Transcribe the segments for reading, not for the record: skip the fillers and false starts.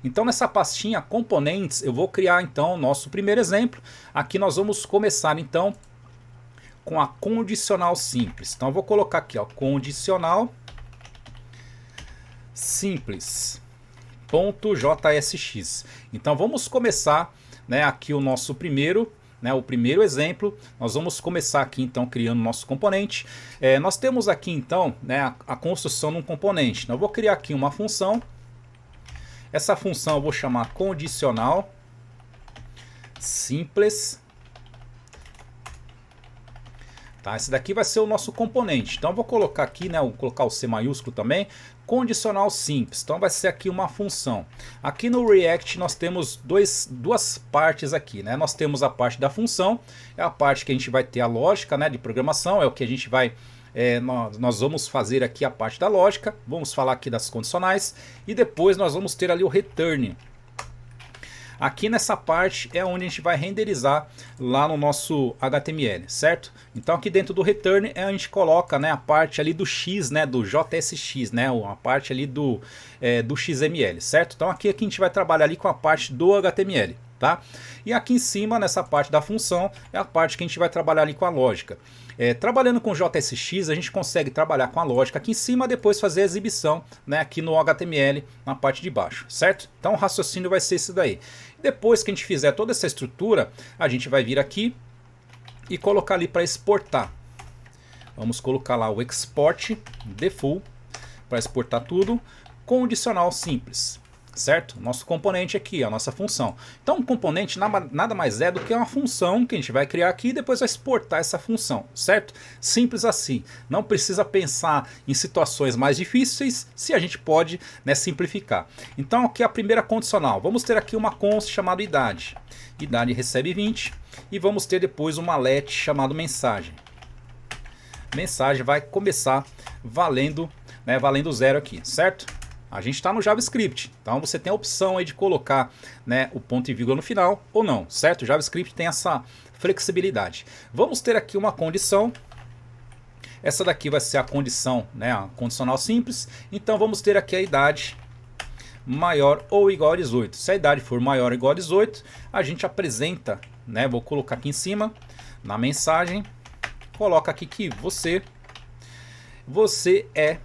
Então nessa pastinha componentes eu vou criar então o nosso primeiro exemplo. Aqui nós vamos começar então com a condicional simples. Então eu vou colocar aqui, ó, condicional simples .jsx. Então vamos começar, né, aqui o nosso primeiro, né, o primeiro exemplo. Nós vamos começar aqui então criando nosso componente. Nós temos aqui então, né, a construção de um componente. Então eu vou criar aqui uma função. Essa função eu vou chamar condicional simples. Tá, esse daqui vai ser o nosso componente. Então eu vou colocar aqui, né, vou colocar o C maiúsculo também, condicional simples. Então vai ser aqui uma função. Aqui no React nós temos duas partes aqui, né? Nós temos a parte da função, é a parte que a gente vai ter a lógica, né, de programação, é o que a gente vai nós vamos fazer aqui a parte da lógica, vamos falar aqui das condicionais e depois nós vamos ter ali o return. Aqui nessa parte é onde a gente vai renderizar lá no nosso HTML, certo? Então aqui dentro do return a gente coloca, né, a parte ali do X, né, do JSX, né, a parte ali do XML, certo? Então aqui a gente vai trabalhar ali com a parte do HTML. Tá? E aqui em cima, nessa parte da função, é a parte que a gente vai trabalhar ali com a lógica. Trabalhando com JSX, a gente consegue trabalhar com a lógica aqui em cima, depois fazer a exibição, né, aqui no HTML, na parte de baixo, certo? Então o raciocínio vai ser esse daí. Depois que a gente fizer toda essa estrutura, a gente vai vir aqui e colocar ali para exportar. Vamos colocar lá o export default para exportar tudo, condicional simples. Certo? Nosso componente aqui, a nossa função. Então um componente nada mais é do que uma função que a gente vai criar aqui e depois vai exportar essa função, certo? Simples assim. Não precisa pensar em situações mais difíceis se a gente pode, né, simplificar. Então aqui a primeira condicional. Vamos ter aqui uma const chamada idade. Idade recebe 20 e vamos ter depois uma let chamado mensagem. Mensagem vai começar valendo, né, valendo 0 aqui, certo? A gente está no JavaScript, então você tem a opção aí de colocar, né, o ponto e vírgula no final ou não, certo? O JavaScript tem essa flexibilidade. Vamos ter aqui uma condição. Essa daqui vai ser a condição, né, a condicional simples. Então vamos ter aqui a idade maior ou igual a 18. Se a idade for maior ou igual a 18, a gente apresenta, né, vou colocar aqui em cima, na mensagem, coloca aqui que você é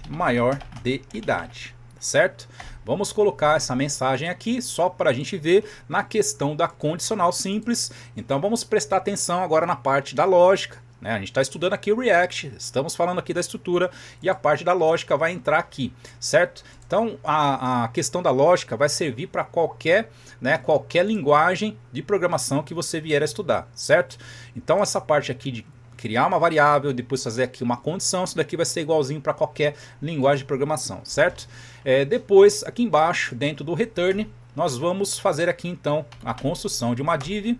maior de idade, certo? Vamos colocar essa mensagem aqui só para a gente ver na questão da condicional simples. Então vamos prestar atenção agora na parte da lógica, né? A gente está estudando aqui o React, estamos falando aqui da estrutura e a parte da lógica vai entrar aqui, certo? Então a questão da lógica vai servir para qualquer, né, qualquer linguagem de programação que você vier a estudar, certo? Então essa parte aqui de criar uma variável, depois fazer aqui uma condição, isso daqui vai ser igualzinho para qualquer linguagem de programação, certo? Depois, aqui embaixo, dentro do return, nós vamos fazer aqui então a construção de uma div.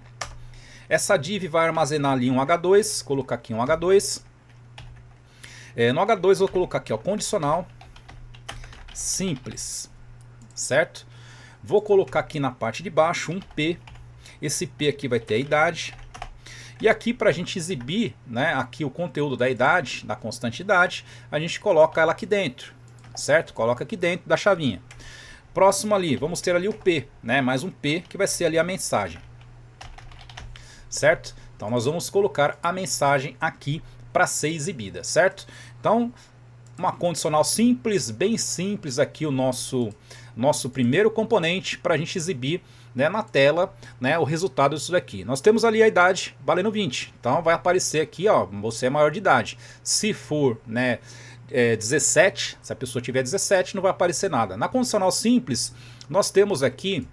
Essa div vai armazenar ali um H2, colocar aqui um H2. No H2 eu vou colocar aqui, ó, condicional simples, certo? Vou colocar aqui na parte de baixo um P. Esse P aqui vai ter a idade. E aqui para a gente exibir, né, aqui o conteúdo da idade, da constante idade, a gente coloca ela aqui dentro, certo? Coloca aqui dentro da chavinha. Próximo ali, vamos ter ali o P, né, mais um P que vai ser ali a mensagem, certo? Então nós vamos colocar a mensagem aqui para ser exibida, certo? Então uma condicional simples, bem simples aqui o nosso primeiro componente para a gente exibir, né, na tela, né, o resultado disso daqui. Nós temos ali a idade valendo 20, então vai aparecer aqui, ó, você é maior de idade. Se for, né, 17, se a pessoa tiver 17 não vai aparecer nada. Na condicional simples nós temos aqui,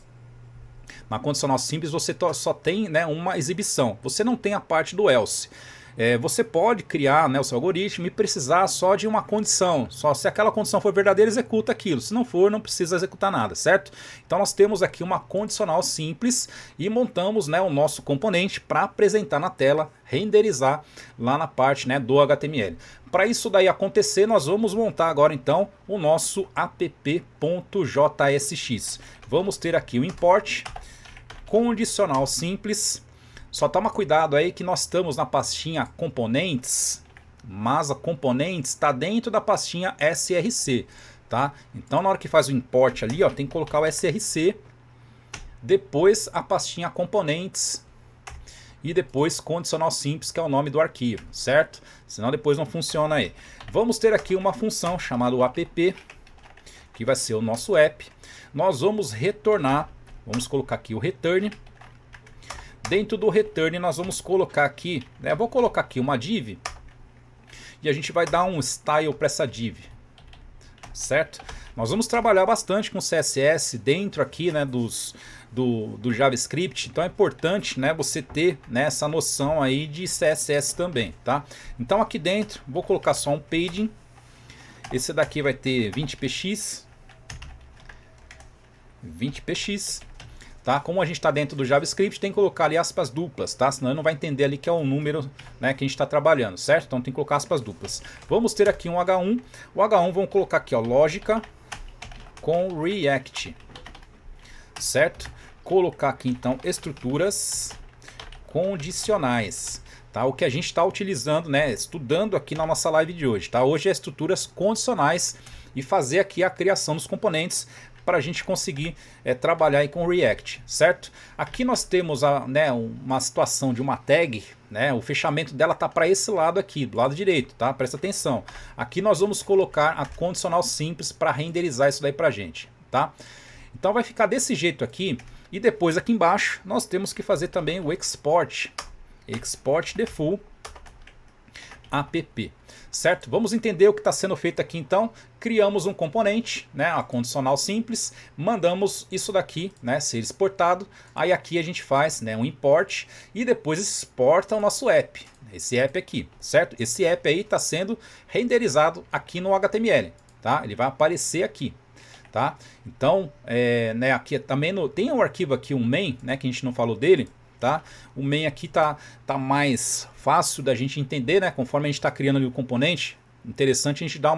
na condicional simples você só tem, né, uma exibição, você não tem a parte do else. Você pode criar, né, o seu algoritmo e precisar só de uma condição. Só se aquela condição for verdadeira, executa aquilo. Se não for, não precisa executar nada, certo? Então nós temos aqui uma condicional simples e montamos, né, o nosso componente para apresentar na tela, renderizar lá na parte, né, do HTML. Para isso daí acontecer, nós vamos montar agora então o nosso app.jsx. Vamos ter aqui o import condicional simples. Só toma cuidado aí que nós estamos na pastinha componentes, mas a componentes está dentro da pastinha src, tá? Então na hora que faz o import ali, ó, tem que colocar o src, depois a pastinha componentes e depois condicional simples, que é o nome do arquivo, certo? Senão depois não funciona aí. Vamos ter aqui uma função chamada app, que vai ser o nosso app. Nós vamos retornar, vamos colocar aqui o return. Dentro do return nós vamos colocar aqui, né, vou colocar aqui uma div e a gente vai dar um style para essa div, certo? Nós vamos trabalhar bastante com CSS dentro aqui, né, do JavaScript, então é importante, né, você ter, né, essa noção aí de CSS também, tá? Então aqui dentro vou colocar só um padding, esse daqui vai ter 20px, tá? Como a gente está dentro do JavaScript, tem que colocar ali aspas duplas, tá? Senão ele não vai entender ali que é o número, né, que a gente está trabalhando, certo? Então tem que colocar aspas duplas. Vamos ter aqui um H1, o H1 vamos colocar aqui, ó, lógica com React, certo? Colocar aqui então estruturas condicionais, tá? O que a gente está utilizando, né, estudando aqui na nossa live de hoje, tá? Hoje é estruturas condicionais e fazer aqui a criação dos componentes para a gente conseguir trabalhar aí com React, certo? Aqui nós temos né, uma situação de uma tag, né, o fechamento dela tá para esse lado aqui, do lado direito, tá? Presta atenção. Aqui nós vamos colocar a condicional simples para renderizar isso daí para a gente, tá? Então vai ficar desse jeito aqui e depois aqui embaixo nós temos que fazer também o export the full app. Certo? Vamos entender o que está sendo feito aqui então. Criamos um componente, né, a condicional simples, mandamos isso daqui, né, ser exportado. Aí aqui a gente faz, né, um import e depois exporta o nosso app. Esse app aqui, certo? Esse app aí está sendo renderizado aqui no HTML, tá? Ele vai aparecer aqui, tá? Então, né, aqui também tem um arquivo aqui, um main, né, que a gente não falou dele. Tá? O main aqui tá mais fácil da gente entender, né? Conforme a gente está criando ali o componente, interessante a gente dar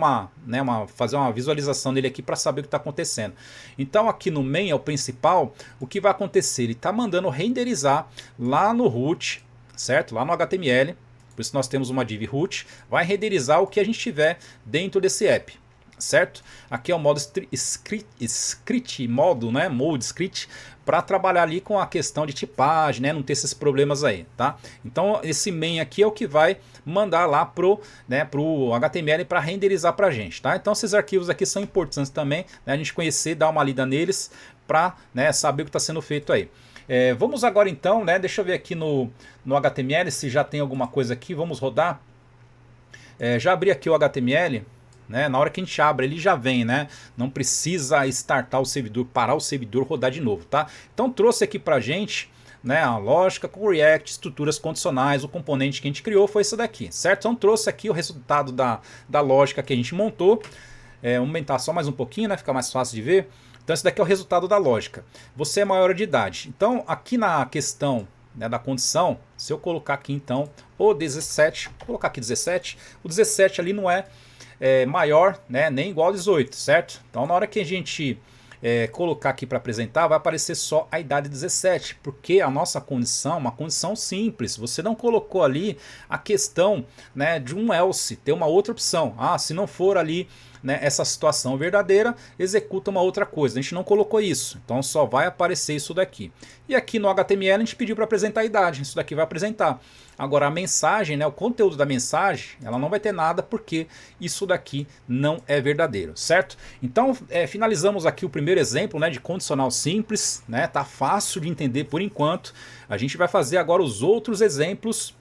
fazer uma visualização dele aqui para saber o que está acontecendo. Então aqui no main é o principal, o que vai acontecer? Ele está mandando renderizar lá no root, certo? Lá no HTML, por isso nós temos uma div root, vai renderizar o que a gente tiver dentro desse app. Certo? Aqui é o modo script, modo, né? Mode script, para trabalhar ali com a questão de tipagem, né? Não ter esses problemas aí, tá? Então esse main aqui é o que vai mandar lá pro HTML para renderizar pra gente, tá? Então esses arquivos aqui são importantes também, né? A gente conhecer, dar uma lida neles para, né, saber o que está sendo feito aí. Vamos agora então, né? Deixa eu ver aqui no HTML se já tem alguma coisa aqui, vamos rodar. Já abri aqui o HTML. Né? Na hora que a gente abre ele já vem, né? Não precisa startar o servidor, parar o servidor, rodar de novo, tá? Então trouxe aqui pra gente, né, a lógica com React, estruturas condicionais, o componente que a gente criou foi esse daqui, certo? Então trouxe aqui o resultado da lógica que a gente montou. Vamos aumentar só mais um pouquinho, né? Fica mais fácil de ver. Então esse daqui é o resultado da lógica. Você é maior de idade. Então aqui na questão, né, da condição, se eu colocar aqui então o 17, vou colocar aqui 17, o 17 ali não é maior, né, nem igual a 18, certo? Então na hora que a gente colocar aqui para apresentar, vai aparecer só a idade 17, porque a nossa condição é uma condição simples, você não colocou ali a questão, né, de um else, ter uma outra opção. Se não for ali, né, essa situação verdadeira, executa uma outra coisa. A gente não colocou isso, então só vai aparecer isso daqui. E aqui no HTML a gente pediu para apresentar a idade, isso daqui vai apresentar. Agora a mensagem, né, o conteúdo da mensagem, ela não vai ter nada porque isso daqui não é verdadeiro, certo? Então finalizamos aqui o primeiro exemplo, né, de condicional simples, né, tá fácil de entender por enquanto. A gente vai fazer agora os outros exemplos,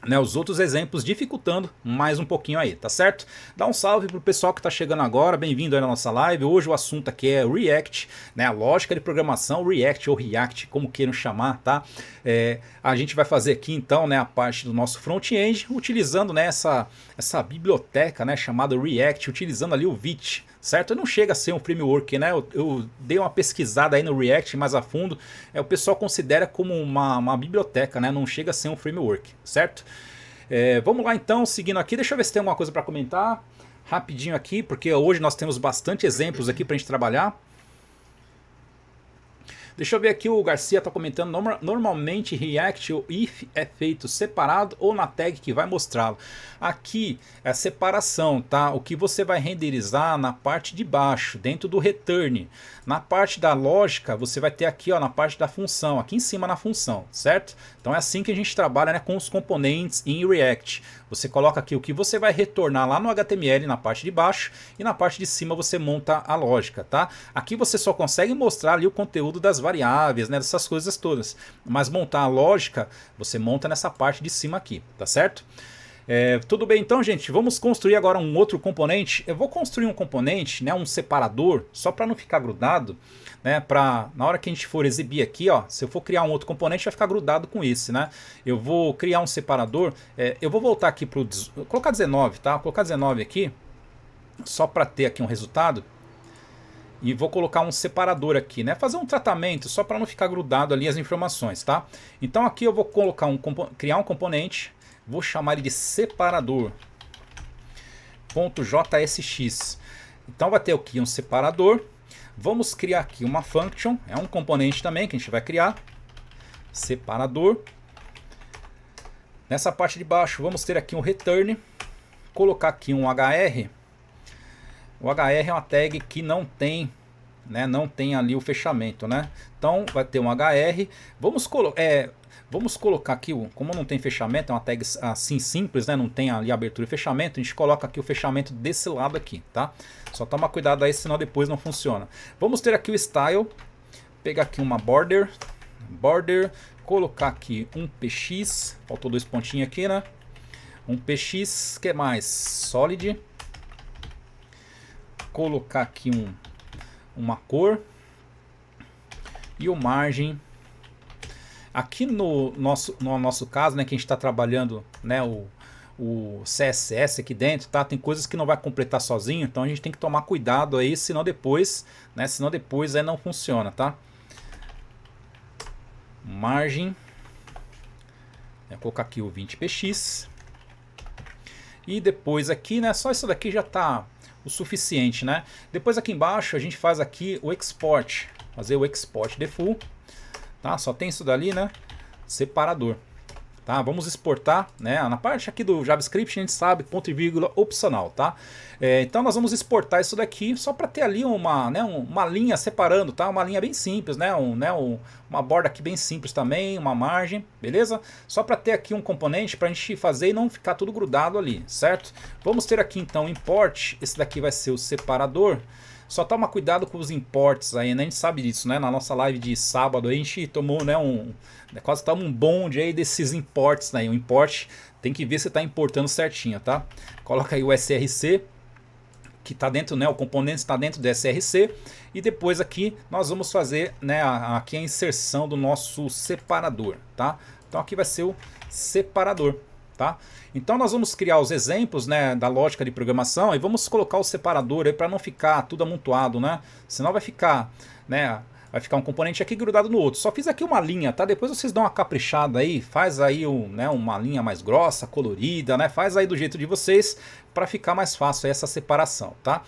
né, os outros exemplos dificultando mais um pouquinho aí, tá certo? Dá um salve pro pessoal que tá chegando agora, bem-vindo aí na nossa live. Hoje o assunto aqui é React, né, a lógica de programação, React ou React, como queiram chamar, tá? A gente vai fazer aqui então, né, a parte do nosso front-end, utilizando, né, essa biblioteca, né, chamada React, utilizando ali o Vite, certo? Não chega a ser um framework, né? Eu dei uma pesquisada aí no React mais a fundo, o pessoal considera como uma biblioteca, né? Não chega a ser um framework, certo? Vamos lá então, seguindo aqui, deixa eu ver se tem alguma coisa para comentar rapidinho aqui, porque hoje nós temos bastante exemplos aqui para a gente trabalhar. Deixa eu ver aqui, o Garcia está comentando, normalmente React ou if é feito separado ou na tag que vai mostrá-lo. Aqui é a separação, tá? O que você vai renderizar na parte de baixo, dentro do return. Na parte da lógica, você vai ter aqui, ó, na parte da função, aqui em cima na função, certo? Então é assim que a gente trabalha, né, com os componentes em React. Você coloca aqui o que você vai retornar lá no HTML na parte de baixo e na parte de cima você monta a lógica, tá? Aqui você só consegue mostrar ali o conteúdo das variáveis, né, dessas coisas todas. Mas montar a lógica, você monta nessa parte de cima aqui, tá certo? Tudo bem então, gente, vamos construir agora um outro componente. Eu vou construir um componente, né, um separador, só para não ficar grudado, né, para na hora que a gente for exibir aqui, ó, se eu for criar um outro componente vai ficar grudado com esse, né? Eu vou criar um separador, eu vou voltar aqui para o colocar 19, tá? Vou colocar 19 aqui, só para ter aqui um resultado. E vou colocar um separador aqui, né? Fazer um tratamento só para não ficar grudado ali as informações, tá? Então aqui eu vou colocar criar um componente. Vou chamar ele de separador.jsx. Então vai ter aqui um separador. Vamos criar aqui uma function. É um componente também que a gente vai criar. Separador. Nessa parte de baixo vamos ter aqui um return. Colocar aqui um hr. O hr é uma tag que não tem, né, não tem ali o fechamento, né? Então vai ter um hr. Vamos colocar aqui, como não tem fechamento, é uma tag assim simples, né? Não tem ali abertura e fechamento, a gente coloca aqui o fechamento desse lado aqui, tá? Só toma cuidado aí, senão depois não funciona. Vamos ter aqui o style, pegar aqui uma border, colocar aqui um px, faltou 2 pontinhos aqui, né? Um px, que mais? Solid, colocar aqui uma cor e o margem. Aqui no nosso caso, né, que a gente está trabalhando, né, o CSS aqui dentro, tá? Tem coisas que não vai completar sozinho, então a gente tem que tomar cuidado aí, senão depois, né, aí não funciona, tá? Margem, vou colocar aqui o 20px e depois aqui, né, só isso daqui já tá o suficiente, né? Depois aqui embaixo a gente faz aqui o export, fazer o export default. Tá? Só tem isso dali, né? Separador. Tá? Vamos exportar, né? Na parte aqui do JavaScript a gente sabe, ponto e vírgula opcional, tá? Então nós vamos exportar isso daqui só para ter ali uma linha separando, tá? Uma linha bem simples, né? Uma borda aqui bem simples também, uma margem, beleza? Só para ter aqui um componente para a gente fazer e não ficar tudo grudado ali, certo? Vamos ter aqui então import, esse daqui vai ser o separador. Só toma cuidado com os imports aí, né? A gente sabe disso, né? Na nossa live de sábado a gente tomou, né, quase tá um bonde aí desses imports, né? O import tem que ver se está importando certinho, tá? Coloca aí o src, que está dentro, né? O componente está dentro do src. E depois aqui nós vamos fazer, né, aqui a inserção do nosso separador, tá? Então aqui vai ser o separador. Tá? Então nós vamos criar os exemplos, né, da lógica de programação e vamos colocar o separador aí para não ficar tudo amontoado, né? Senão vai ficar, né, um componente aqui grudado no outro. Só fiz aqui uma linha, tá? Depois vocês dão uma caprichada aí, faz aí né, uma linha mais grossa, colorida, né? Faz aí do jeito de vocês para ficar mais fácil aí essa separação, tá?